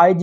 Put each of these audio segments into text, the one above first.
IG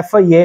FIA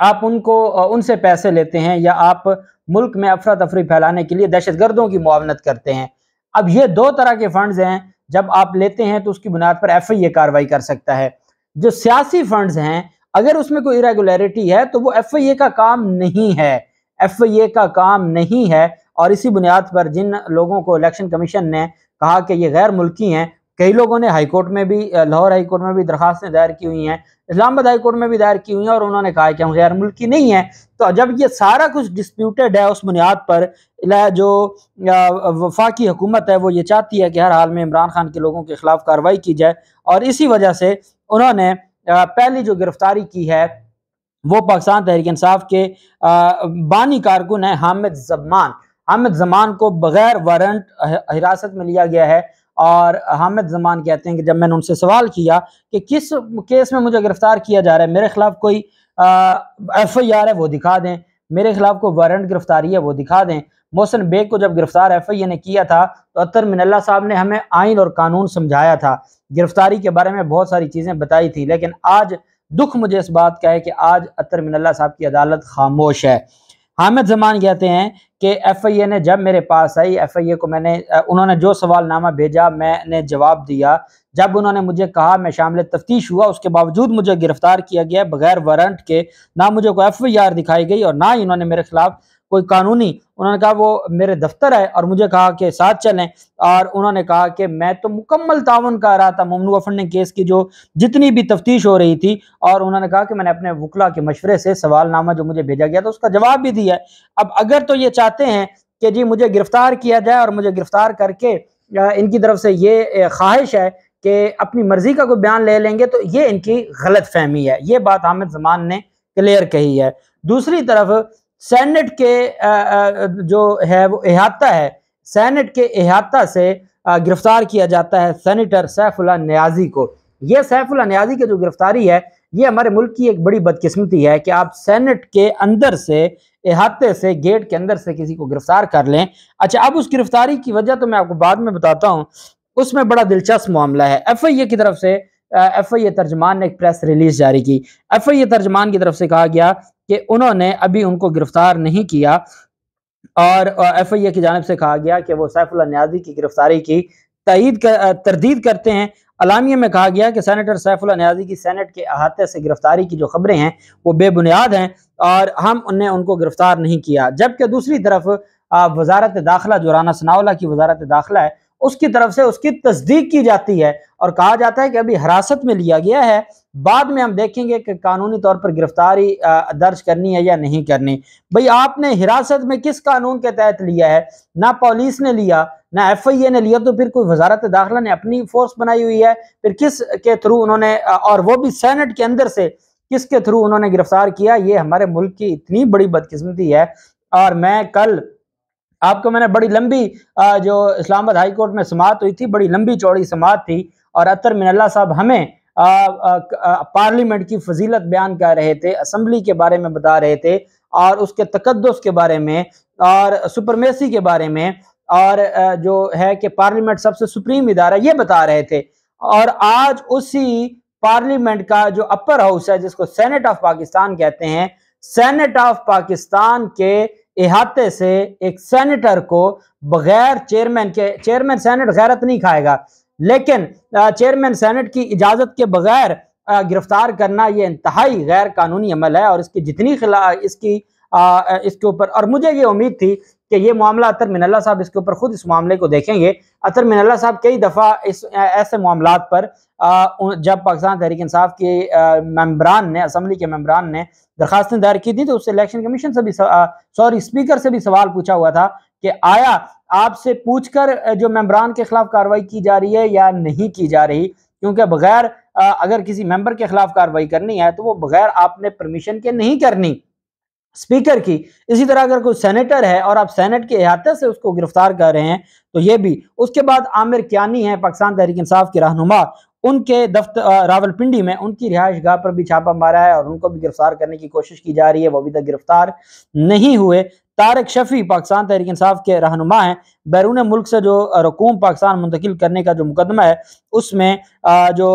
آپ ان سے پیسے لیتے ہیں یا آپ ملک میں افراتفری پھیلانے کے لیے دہشت گردوں کی معاونت کرتے ہیں۔ اب یہ دو طرح کے فنڈز ہیں، جب آپ لیتے ہیں تو اس کی بنیاد پر ایف آئی اے کارروائی کر سکتا ہے۔ جو سیاسی فنڈز ہیں، اگر اس میں کوئی ایریگولیرٹی ہے تو وہ ایف آئی اے کا کام نہیں ہے، ایف آئی اے کا کام نہیں ہے، اور اسی بنیاد پر جن لوگوں کو الیکشن کمیشن نے کہا کہ یہ غیر ملکی ہیں، کئی لوگوں نے ہائی کورٹ میں بھی، لاہور ہائی کورٹ میں بھی درخواستیں دائر کی ہوئی ہیں، اسلام آباد ہائی کورٹ میں بھی دائر کی ہوئی ہیں، اور انہوں نے کہا کہ ہم غیر ملکی نہیں ہیں۔ تو جب یہ سارا کچھ ڈسپیوٹڈ ہے، اس بنیاد پر جو وفاقی حکومت ہے وہ یہ چاہتی ہے کہ ہر حال میں عمران خان کے لوگوں کے خلاف کارروائی کی جائے، اور اسی وجہ سے انہوں نے پہلی جو گرفتاری کی ہے وہ پاکستان تحریک انصاف کے بانی کارکن ہے حامد زمان۔ حامد زمان کو بغیر وارنٹ حراست میں لیا گیا ہے، اور حامد زمان کہتے ہیں کہ جب میں نے ان سے سوال کیا کہ کس کیس میں مجھے گرفتار کیا جا رہا ہے، میرے خلاف کوئی ایف آئی آر ہے وہ دکھا دیں، میرے خلاف کوئی وارنٹ گرفتاری ہے وہ دکھا دیں۔ محسن بیگ کو جب گرفتار ایف آئی اے نے کیا تھا تو اطہر من اللہ صاحب نے ہمیں آئین اور قانون سمجھایا تھا، گرفتاری کے بارے میں بہت ساری چیزیں بتائی تھی، لیکن آج دکھ مجھے اس بات کا ہے کہ آج اطہر من اللہ صاحب کی عدالت خاموش ہے۔ حامد زمان کہتے ہیں کہ ایف آئی اے نے جب میرے پاس آئی، ایف آئی اے کو انہوں نے جو سوال نامہ بھیجا میں نے جواب دیا، جب انہوں نے مجھے کہا میں شامل تفتیش ہوا، اس کے باوجود مجھے گرفتار کیا گیا بغیر وارنٹ کے، نہ مجھے کوئی ایف آئی آر دکھائی گئی اور نہ ہی انہوں نے میرے خلاف کوئی قانونی، انہوں نے کہا وہ میرے دفتر ہے اور مجھے کہا کہ ساتھ چلیں، اور انہوں نے کہا کہ میں تو مکمل تعاون کر رہا تھا ممنوعہ فنڈنگ کیس کی جو جتنی بھی تفتیش ہو رہی تھی، اور انہوں نے کہا کہ میں نے اپنے وکلا کے مشورے سے سوال نامہ جو مجھے بھیجا گیا تھا اس کا جواب بھی دیا ہے۔ اب اگر تو یہ چاہتے ہیں کہ جی مجھے گرفتار کیا جائے اور مجھے گرفتار کر کے ان کی طرف سے یہ خواہش ہے کہ اپنی مرضی کا کوئی بیان لے لیں گے، تو یہ ان کی غلط فہمی ہے، یہ بات حامد زمان نے کلیئر کہی ہے۔ دوسری طرف سینٹ کے جو ہے وہ احاطہ ہے، سینٹ کے احاطہ سے گرفتار کیا جاتا ہے سینیٹر سیف اللہ نیازی کو۔ یہ سیف اللہ نیازی کی جو گرفتاری ہے یہ ہمارے ملک کی ایک بڑی بدقسمتی ہے کہ آپ سینٹ کے اندر سے، احاطے سے، گیٹ کے اندر سے کسی کو گرفتار کر لیں۔ اچھا، اب اس گرفتاری کی وجہ تو میں آپ کو بعد میں بتاتا ہوں، اس میں بڑا دلچسپ معاملہ ہے۔ ایف آئی اے کی طرف سے ایف آئی اے ترجمان نے ایک پریس ریلیز جاری کی، ایف آئی اے ترجمان کی طرف سے کہا گیا کہ انہوں نے ابھی ان کو گرفتار نہیں کیا، اور ایف آئی اے کی جانب سے کہا گیا کہ وہ سیف اللہ نیازی کی گرفتاری کی تردید کرتے ہیں۔ اعلامیے میں کہا گیا کہ سینیٹر سیف اللہ نیازی کی سینٹ کے احاطے سے گرفتاری کی جو خبریں ہیں وہ بے بنیاد ہیں، اور ہم نے ان کو گرفتار نہیں کیا۔ جبکہ دوسری طرف وزارت داخلہ، جو رانا ثناءاللہ کی وزارت داخلہ ہے، اس کی طرف سے اس کی تصدیق کی جاتی ہے اور کہا جاتا ہے کہ ابھی حراست میں لیا گیا ہے، بعد میں ہم دیکھیں گے کہ قانونی طور پر گرفتاری درج کرنی ہے یا نہیں کرنی۔ بھئی آپ نے حراست میں کس قانون کے تحت لیا ہے؟ نہ پولیس نے لیا، نہ ایف آئی اے نے لیا، تو پھر کوئی وزارت داخلہ نے اپنی فورس بنائی ہوئی ہے، پھر کس کے تھرو انہوں نے، اور وہ بھی سینٹ کے اندر سے، کس کے تھرو انہوں نے گرفتار کیا؟ یہ ہمارے ملک کی اتنی بڑی بدقسمتی ہے۔ اور میں کل آپ کو میں نے بڑی لمبی جو اسلام آباد ہائی کورٹ میں سماعت ہوئی تھی، بڑی لمبی چوڑی سماعت تھی، اور اطہر من اللہ صاحب ہمیں پارلیمنٹ کی فضیلت بیان کر رہے تھے، اسمبلی کے بارے میں بتا رہے تھے، اور اس کے تقدس کے بارے میں، اور سپرمیسی کے بارے میں، اور جو ہے کہ پارلیمنٹ سب سے سپریم ادارہ، یہ بتا رہے تھے۔ اور آج اسی پارلیمنٹ کا جو اپر ہاؤس ہے، جس کو سینٹ آف پاکستان کہتے ہیں، سینٹ آف پاکستان کے احاطے سے ایک سینیٹر کو بغیر چیئرمین کے، چیئرمین سینٹ غیرت نہیں کھائے گا، لیکن چیئرمین سینٹ کی اجازت کے بغیر گرفتار کرنا یہ انتہائی غیر قانونی عمل ہے، اور اس کی جتنی اس کے اوپر، اور مجھے یہ امید تھی کہ یہ معاملہ اطہر من اللہ صاحب اس کے اوپر خود اس معاملے کو دیکھیں گے۔ اطہر من اللہ صاحب کئی دفعہ اس ایسے معاملات پر جب پاکستان تحریک انصاف کے ممبران نے، اسمبلی کے ممبران نے درخواستیں دائر کی تھی، تو اس سے الیکشن کمیشن سے بھی اسپیکر سے بھی سوال پوچھا ہوا تھا کہ آیا آپ سے پوچھ کر جو ممبران کے خلاف کارروائی کی جا رہی ہے یا نہیں کی جا رہی، کیونکہ بغیر اگر کسی ممبر کے خلاف کارروائی کرنی ہے تو وہ بغیر آپ نے پرمیشن کے نہیں کرنی، اسپیکر کی۔ اسی طرح اگر کوئی سینیٹر ہے اور آپ سینٹ کے احاطے سے اس کو گرفتار کر رہے ہیں تو یہ بھی۔ اس کے بعد عامر کیانی ہے پاکستان تحریک انصاف کے رہنما، ان کے دفتر راولپنڈی میں ان کی رہائش گاہ پر بھی چھاپا مارا ہے، اور ان کو بھی گرفتار کرنے کی کوشش کی جا رہی ہے، وہ ابھی تک گرفتار نہیں ہوئے۔ طارق شفیع پاکستان تحریک انصاف کے رہنما ہیں، بیرون ملک سے جو رقوم پاکستان منتقل کرنے کا جو مقدمہ ہے اس میں جو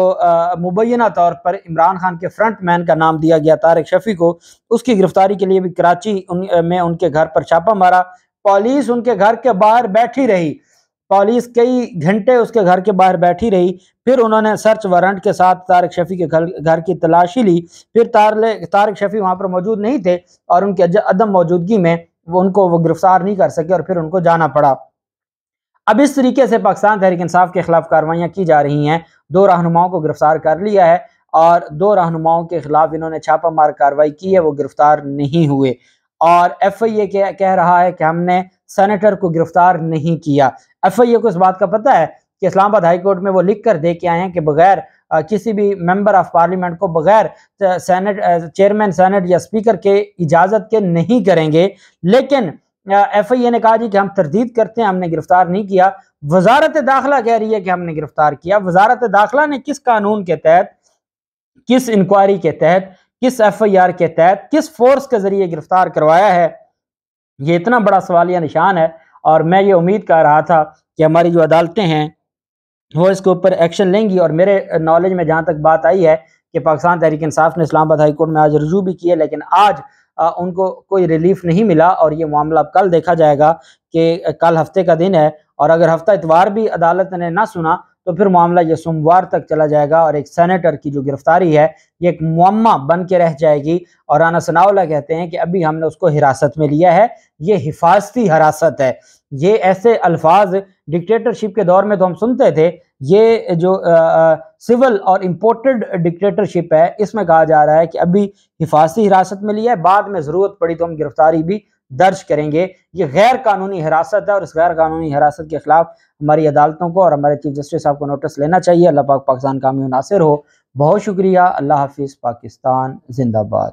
مبینہ طور پر عمران خان کے فرنٹ مین کا نام دیا گیا طارق شفیع کو، اس کی گرفتاری کے لیے بھی کراچی میں ان کے گھر پر چھاپہ مارا۔ پولیس ان کے گھر کے باہر بیٹھی رہی، پولیس کئی گھنٹے اس کے گھر کے باہر بیٹھی رہی، پھر انہوں نے سرچ وارنٹ کے ساتھ طارق شفیع کے گھر کی تلاشی لی، پھر طارق شفیع وہاں پر موجود نہیں تھے اور ان کے عدم موجودگی میں ان کو وہ گرفتار نہیں کر سکے اور پھر ان کو جانا پڑا۔ اب اس طریقے سے پاکستان تحریک انصاف کے خلاف کارروائیاں کی جا رہی ہیں، 2 رہنماؤں کو گرفتار کر لیا ہے اور 2 رہنماؤں کے خلاف انہوں نے چھاپہ مار کارروائی کی ہے، وہ گرفتار نہیں ہوئے، اور ایف آئی اے کہہ رہا ہے کہ ہم نے سینیٹر کو گرفتار نہیں کیا۔ ایف آئی اے کو اس بات کا پتہ ہے کہ اسلام آباد ہائی کورٹ میں وہ لکھ کر دے کے آئے ہیں کہ بغیر کسی بھی ممبر آف پارلیمنٹ کو بغیر چیئرمین سینٹ یا اسپیکر کے اجازت کے نہیں کریں گے، لیکن ایف آئی اے نے کہا جی کہ ہم تردید کرتے ہیں، ہم نے گرفتار نہیں کیا۔ وزارت داخلہ کہہ رہی ہے کہ ہم نے گرفتار کیا۔ وزارت داخلہ نے کس قانون کے تحت، کس انکوائری کے تحت، کس ایف آئی آر کے تحت، کس فورس کے ذریعے گرفتار کروایا ہے؟ یہ اتنا بڑا سوالیہ نشان ہے، اور میں یہ امید کر رہا تھا کہ ہماری جو عدالتیں ہیں وہ اس کے اوپر ایکشن لیں گی، اور میرے نالج میں جہاں تک بات آئی ہے کہ پاکستان تحریک انصاف نے اسلام آباد ہائی کورٹ میں آج رجوع بھی کیے، لیکن آج ان کو کوئی ریلیف نہیں ملا، اور یہ معاملہ اب کل دیکھا جائے گا کہ کل ہفتے کا دن ہے، اور اگر ہفتہ اتوار بھی عدالت نے نہ سنا تو پھر معاملہ یہ سوموار تک چلا جائے گا، اور ایک سینیٹر کی جو گرفتاری ہے یہ ایک معمہ بن کے رہ جائے گی۔ اور رانا ثناء اللہ کہتے ہیں کہ ابھی ہم نے اس کو حراست میں لیا ہے، یہ حفاظتی حراست ہے۔ یہ ایسے الفاظ ڈکٹیٹرشپ کے دور میں تو ہم سنتے تھے، یہ جو سول اور امپورٹڈ ڈکٹیٹرشپ ہے اس میں کہا جا رہا ہے کہ ابھی حفاظتی حراست میں لیا ہے، بعد میں ضرورت پڑی تو ہم گرفتاری بھی درج کریں گے۔ یہ غیر قانونی حراست ہے، اور اس غیر قانونی حراست کے خلاف ہماری عدالتوں کو اور ہمارے چیف جسٹس صاحب کو نوٹس لینا چاہیے۔ اللہ پاک پاکستان کامیاب ناصر ہو۔ بہت شکریہ۔ اللہ حافظ۔ پاکستان زندہ باد۔